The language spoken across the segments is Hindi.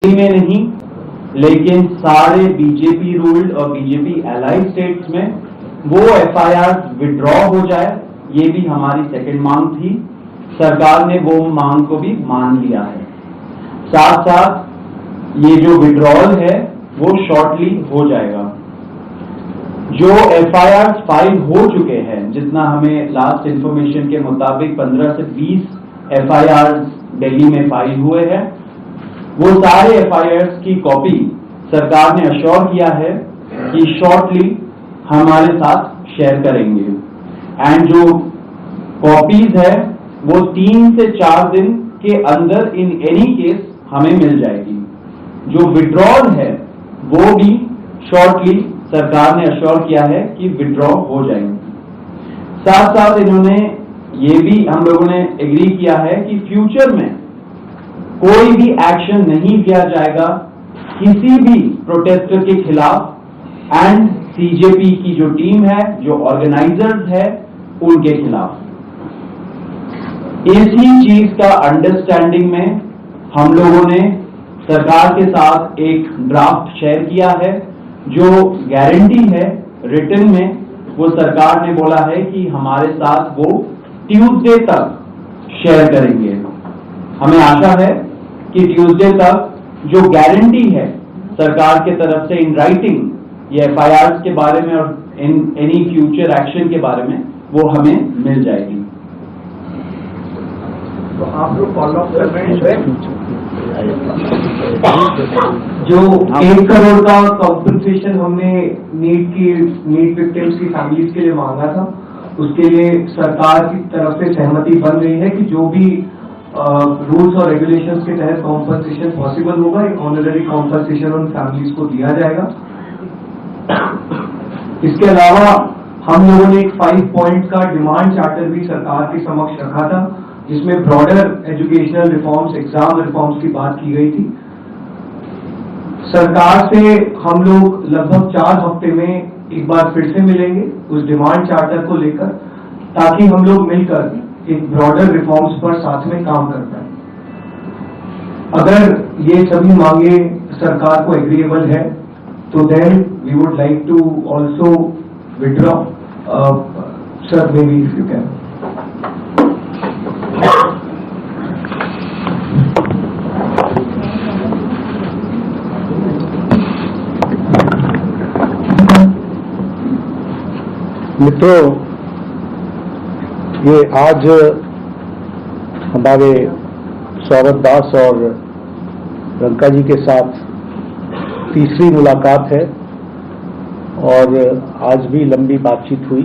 दिल्ली में नहीं लेकिन सारे बीजेपी रूल्ड और बीजेपी एलाइड स्टेट्स में वो एफआईआर विड्रॉ हो जाए, ये भी हमारी सेकंड मांग थी। सरकार ने वो मांग को भी मान लिया है। साथ साथ ये जो विड्रॉल है वो शॉर्टली हो जाएगा। जो एफआईआर फाइल हो चुके हैं, जितना हमें लास्ट इंफॉर्मेशन के मुताबिक 15 से 20 एफआईआर दिल्ली में फाइल हुए हैं, वो सारे एफआईआर की कॉपी सरकार ने अश्योर किया है कि शॉर्टली हमारे साथ शेयर करेंगे। एंड जो कॉपीज है वो 3 से 4 दिन के अंदर इन एनी केस हमें मिल जाएगी। जो विड्रॉल है वो भी शॉर्टली सरकार ने अश्योर किया है कि विड्रॉ हो जाएंगे। साथ साथ इन्होंने ये भी हम लोगों ने एग्री किया है कि फ्यूचर में कोई भी एक्शन नहीं लिया जाएगा किसी भी प्रोटेस्टर के खिलाफ एंड सीजेपी की जो टीम है, जो ऑर्गेनाइजर्स है, उनके खिलाफ। इसी चीज का अंडरस्टैंडिंग में हम लोगों ने सरकार के साथ एक ड्राफ्ट शेयर किया है। जो गारंटी है रिटन में, वो सरकार ने बोला है कि हमारे साथ वो ट्यूसडे तक शेयर करेंगे। हमें आशा है कि ट्यूसडे तक जो गारंटी है सरकार के तरफ से इन राइटिंग ये एफआईआर के बारे में और इन एनी फ्यूचर एक्शन के बारे में वो हमें मिल जाएगी। तो आप लोग फॉलो अप कर रहे हैं जो 1 करोड़ का कॉम्पनसेशन हमने नीट विक्टिम्स की फैमिलीज के लिए मांगा था, उसके लिए सरकार की तरफ से सहमति बन रही है कि जो भी रूल्स और रेगुलेशंस के तहत कॉम्पनसेशन पॉसिबल होगा, एक ऑनररी कॉम्पनसेशन उन फैमिलीज को दिया जाएगा। इसके अलावा हम लोगों ने एक 5 पॉइंट का डिमांड चार्टर भी सरकार के समक्ष रखा था, जिसमें broader educational reforms, exam reforms की बात की गई थी। सरकार से हम लोग लगभग 4 हफ्ते में एक बार फिर से मिलेंगे उस डिमांड चार्टर को लेकर, ताकि हम लोग मिलकर एक ब्रॉडर रिफॉर्म्स पर साथ में काम कर पाए। अगर ये सभी मांगे सरकार को एग्रीएबल है तो then we would like to also withdraw. Sir, may be if you can. मित्रों, ये आज हमारे सौरभ दास और रंका जी के साथ तीसरी मुलाकात है और आज भी लंबी बातचीत हुई।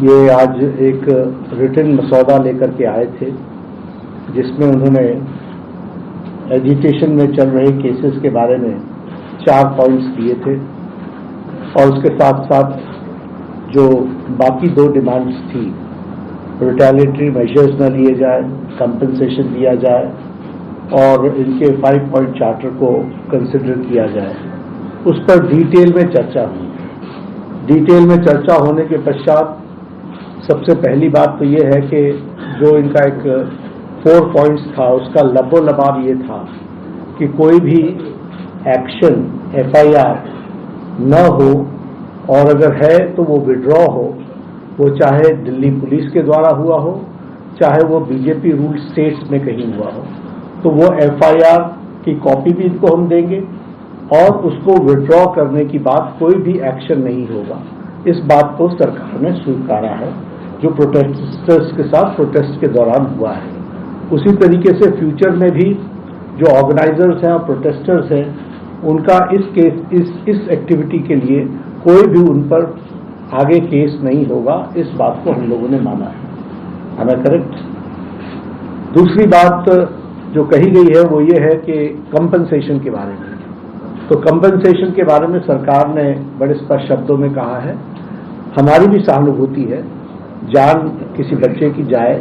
ये आज एक रिटन मसौदा लेकर के आए थे जिसमें उन्होंने एजिटेशन में चल रहे केसेस के बारे में 4 पॉइंट्स दिए थे और उसके साथ साथ जो बाकी 2 डिमांड्स थी, रिटेलिएटरी मेजर्स न लिए जाए, कंपनसेशन दिया जाए और इनके 5 पॉइंट चार्टर को कंसिडर किया जाए, उस पर डिटेल में चर्चा हुई। डिटेल में चर्चा होने के पश्चात सबसे पहली बात तो ये है कि जो इनका एक 4 पॉइंट्स था, उसका लबोलबाब ये था कि कोई भी एक्शन एफआईआर न हो और अगर है तो वो विड्रॉ हो, वो चाहे दिल्ली पुलिस के द्वारा हुआ हो, चाहे वो बीजेपी रूल स्टेट्स में कहीं हुआ हो, तो वो एफआईआर की कॉपी भी इनको हम देंगे और उसको विड्रॉ करने की बात कोई भी एक्शन नहीं होगा। इस बात को सरकार ने स्वीकारा है जो प्रोटेस्टर्स के साथ प्रोटेस्ट के दौरान हुआ है। उसी तरीके से फ्यूचर में भी जो ऑर्गेनाइजर्स हैं और प्रोटेस्टर्स हैं, उनका इस एक्टिविटी के लिए कोई भी उन पर आगे केस नहीं होगा, इस बात को हम लोगों ने माना है। हमें करेक्ट। दूसरी बात जो कही गई है वो ये है कि कंपनसेशन के बारे में। तो कंपनसेशन के बारे में सरकार ने बड़े स्पष्ट शब्दों में कहा है, हमारी भी सहानुभूति है, जान किसी बच्चे की जाए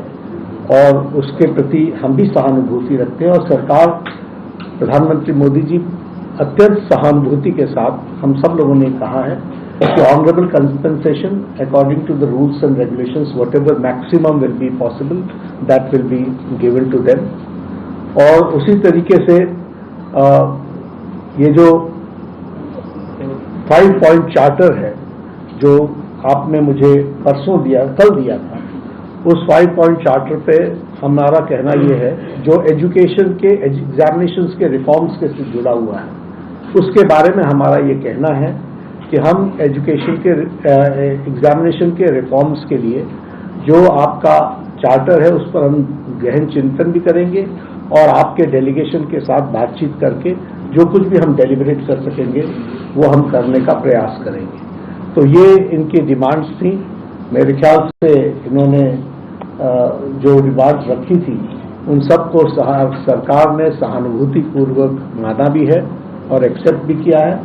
और उसके प्रति हम भी सहानुभूति रखते हैं और सरकार, प्रधानमंत्री मोदी जी अत्यंत सहानुभूति के साथ हम सब लोगों ने कहा है कि honourable compensation according to the rules and regulations, whatever maximum will be possible, that will be given to them. और उसी तरीके से ये जो 5 पॉइंट चार्टर है जो आपने मुझे परसों दिया, कल दिया था, उस 5 पॉइंट चार्टर पे हमारा कहना ये है जो एजुकेशन के एग्जामिनेशंस के रिफॉर्म्स के से जुड़ा हुआ है, उसके बारे में हमारा ये कहना है कि हम एजुकेशन के एग्जामिनेशन के रिफॉर्म्स के लिए जो आपका चार्टर है उस पर हम गहन चिंतन भी करेंगे और आपके डेलीगेशन के साथ बातचीत करके जो कुछ भी हम डेलिब्रेट कर सकेंगे वो हम करने का प्रयास करेंगे। तो ये इनकी डिमांड्स थी। मेरे ख्याल से इन्होंने जो डिमांड्स रखी थी उन सबको सरकार ने सहानुभूतिपूर्वक माना भी है और एक्सेप्ट भी किया है।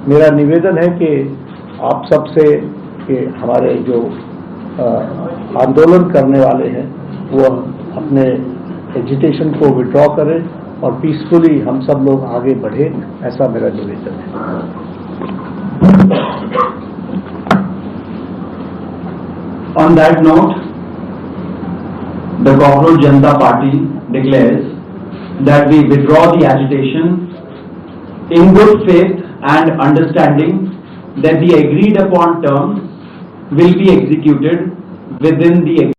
मेरा निवेदन है कि आप सबसे कि हमारे जो आंदोलन करने वाले हैं वो अपने एजिटेशन को विड्रॉ करें और पीसफुली हम सब लोग आगे बढ़े, ऐसा मेरा निवेदन है। On that note, the Cockroach Janata Party declares that we withdraw the agitation in good faith and understanding that the agreed upon terms will be executed within the